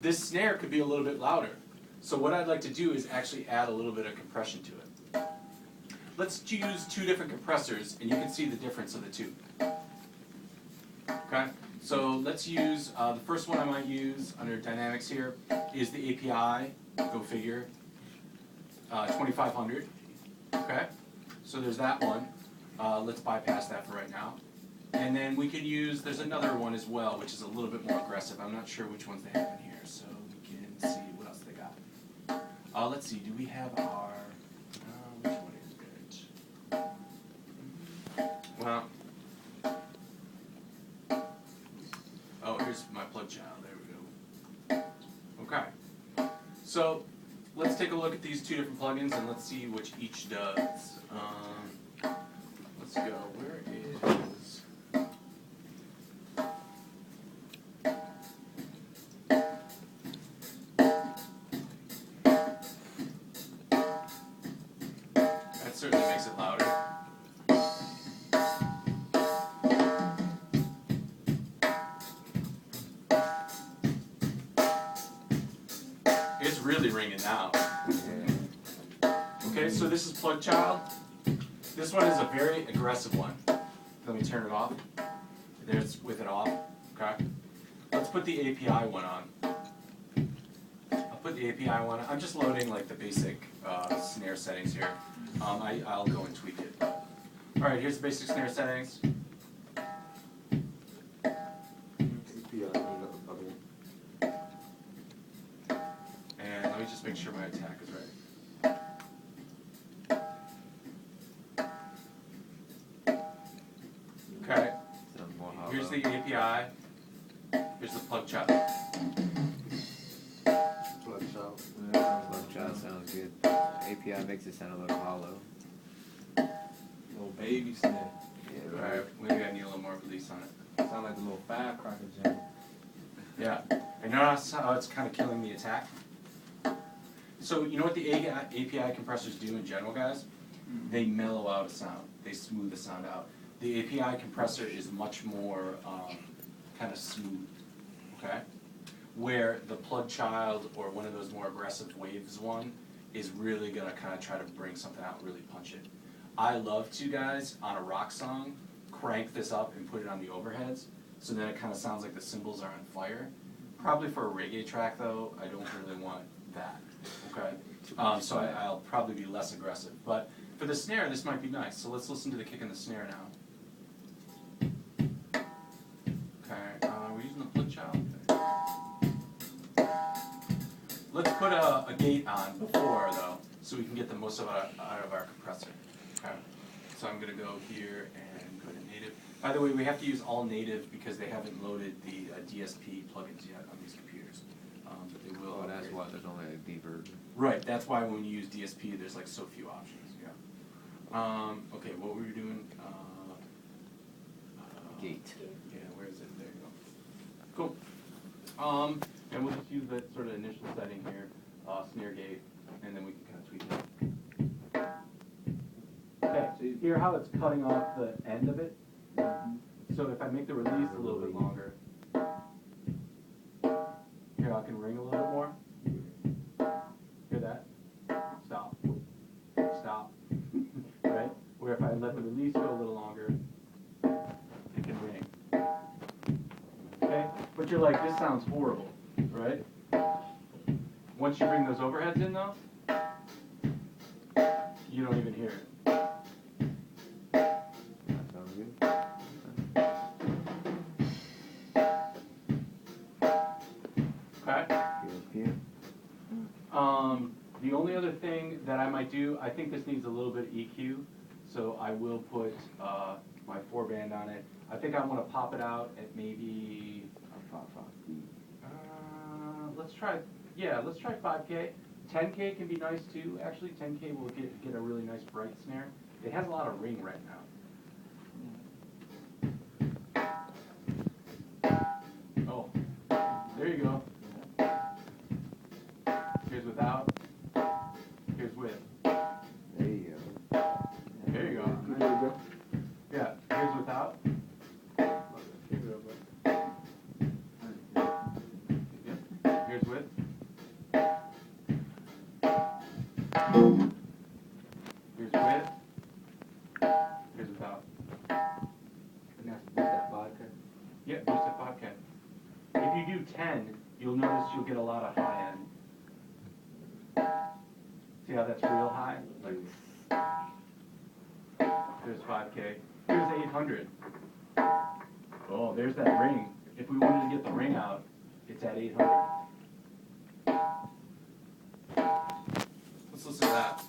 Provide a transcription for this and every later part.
This snare could be a little bit louder. So what I'd like to do is actually add a little bit of compression to it. Let's use two different compressors, and you can see the difference of the two. Okay, so let's use, the first one I might use under dynamics here is the API, go figure, 2500. Okay, so there's that one. Let's bypass that for right now. And then we could use, there's another one as well, which is a little bit more aggressive. I'm not sure which ones they have in here, so we can see what else they got. Let's see, do we have our, which one is good? Well, oh, here's my plug child, there we go. Okay, so let's take a look at these two different plugins and let's see which each does. Let's go, where is... That certainly makes it louder. It's really ringing now. Okay, so this is plug child. This one is a very aggressive one. Let me turn it off. There's with it off. Okay. Let's put the API one on. I'll put the API one on. I'm just loading like the basic snare settings here. I'll go and tweak it. All right, here's the basic snare settings. And let me just make sure my attack is right. Okay. Here's the API. Here's the plug child. Plug child. Plug child sounds good. API makes it sound a little hollow. Little baby snare. Yeah, Alright, we gotta need a little more release on it. Sound like a little firecracker jam. Yeah. And notice how it's kind of killing the attack? So you know what the API compressors do in general, guys? They mellow out a sound. They smooth the sound out. The API compressor is much more kind of smooth, okay? Where the plug child or one of those more aggressive waves one is really gonna kind of try to bring something out and really punch it. I love to, guys, on a rock song, crank this up and put it on the overheads, so then it kind of sounds like the cymbals are on fire. Probably for a reggae track though, I don't really want that, okay? So I'll probably be less aggressive. But for the snare, this might be nice. So let's listen to the kick in the snare now. Okay, we're using the plug child. Let's put a gate on before though, so we can get the most of out of our compressor. Okay, so I'm gonna go here and go to native. By the way, we have to use all native because they haven't loaded the DSP plugins yet on these computers, but they will. Oh, that's why there's only a D version. Right, that's why when you use DSP, there's like so few options. Yeah. Okay, what were we doing? Gate. Yeah, where is it? There you go. Cool. And we'll just use that sort of initial setting here, snare gate, and then we can kind of tweak it. Okay, so you hear how it's cutting off the end of it? So if I make the release a little bit longer, here I can ring a little bit more. Hear that? Stop. Stop. Right? Where if I let the release go a little longer, it can ring. Okay? But you're like, this sounds horrible, right? Once you bring those overheads in though, you don't even hear it. That sounds good. Okay? Here. The only other thing that I might do, I think this needs a little bit of EQ, so I will put my 4-band on it. I think I'm going to pop it out at maybe, let's try 5K. 10K can be nice too. Actually, 10K will get a really nice bright snare. It has a lot of ring right now. Oh, there you go. Here's without. Here's with. There you go. There you go. Yeah, here's without. Here's with. with. Here's with. Here's without. And that's with that vodka. Yeah, boost at 5K. If you do 10, you'll notice you'll get a lot of high end. See how that's real high? Like, there's 5K. Here's 800. Oh, there's that ring. If we wanted to get the ring out, it's at 800. Let's listen to that.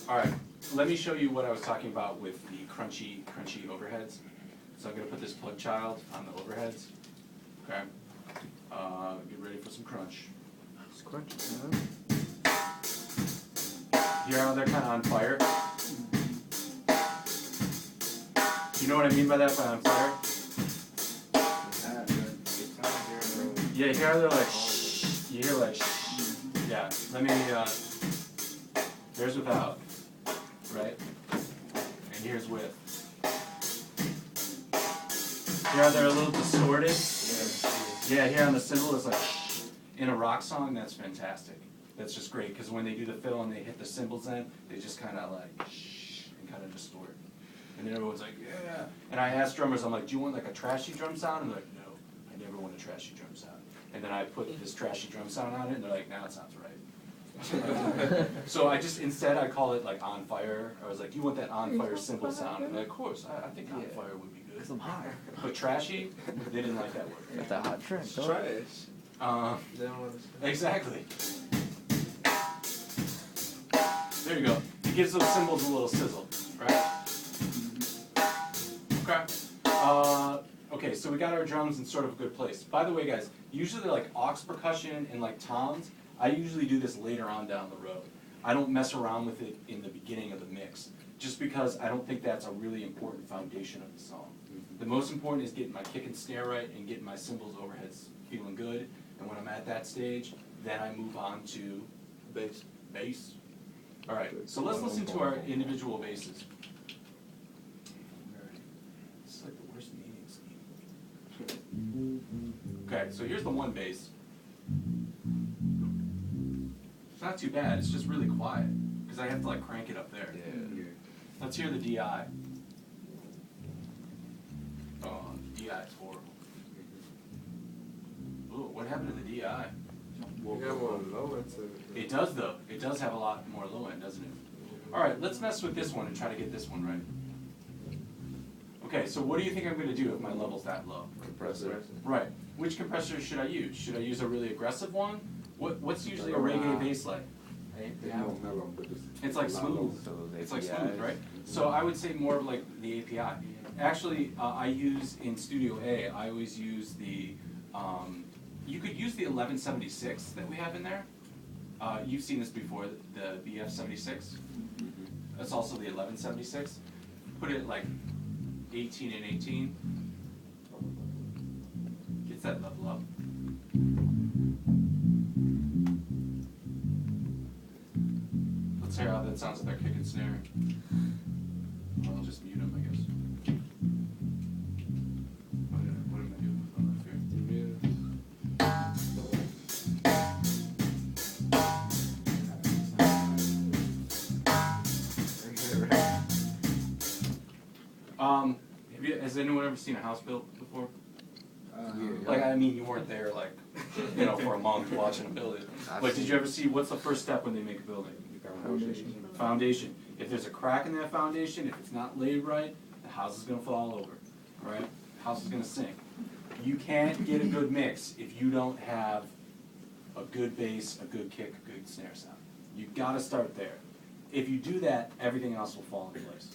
All right, let me show you what I was talking about with the crunchy overheads. So I'm gonna put this plug child on the overheads. Okay. Get ready for some crunch. It's crunchy, Hear how they're kind of on fire? You know what I mean by that, by on fire? Yeah, you hear how they're like shh. You hear like shh. Yeah, let me, there's without, right? And here's with. Hear how they're a little distorted? Yeah, here on the cymbal it's like shh. In a rock song, that's fantastic. That's just great, because when they do the fill and they hit the cymbals in, they just kind of like shh and kind of distort. And then everyone's like, yeah. And I ask drummers, I'm like, do you want like a trashy drum sound? And they're like, no, I never want a trashy drum sound. And then I put this trashy drum sound on it, and they're like, now it sounds right. So I just, instead I call it like on fire. I was like, do you want that on fire cymbal sound? And they're like, of course, I think on fire would be good. Because I'm hot. But trashy, they didn't like that word. That's a hot trend, It's though. trash. They don't understand. Exactly. There you go. It gives those cymbals a little sizzle, right? Okay. Okay, so we got our drums in sort of a good place. By the way, guys, usually like aux percussion and like toms, I usually do this later on down the road. I don't mess around with it in the beginning of the mix, just because I don't think that's a really important foundation of the song. The most important is getting my kick and snare right and getting my cymbals overheads feeling good. And when I'm at that stage, then I move on to Bass. bass. All right, so let's listen to our individual basses. This is like the worst meeting scheme. Okay, so here's the one bass. It's not too bad, it's just really quiet, because I have to like crank it up there. Yeah. Let's hear the DI. Oh, the DI is horrible. Ooh, what happened to the DI? You got more low into It does though. It does have a lot more low end, doesn't it? All right, let's mess with this one and try to get this one right. Okay, so what do you think I'm going to do if my level's that low? compressor. Right. Which compressor should I use? Should I use a really aggressive one? What's usually a reggae bass like? It's more mellow, but It's like smooth. So those It's like APIs. smooth, right? So I would say more of like the API. Actually, I use in Studio A, I always use the, you could use the 1176 that we have in there. You've seen this before, the BF76. That's also the 1176. Put it like 18 and 18. Gets that level up. Let's hear how that sounds with our kick and snare. Well, I'll just mute him, I guess. What am I doing with my left here? Has anyone ever seen a house built before? Like, I mean, you weren't there, like, you know, for a month watching a building. But did you ever see, what's the first step when they make a building? Foundation. Foundation. If there's a crack in that foundation, if it's not laid right, the house is gonna fall over, right? The house is gonna sink. You can't get a good mix if you don't have a good bass, a good kick, a good snare sound. You gotta start there. If you do that, everything else will fall into place.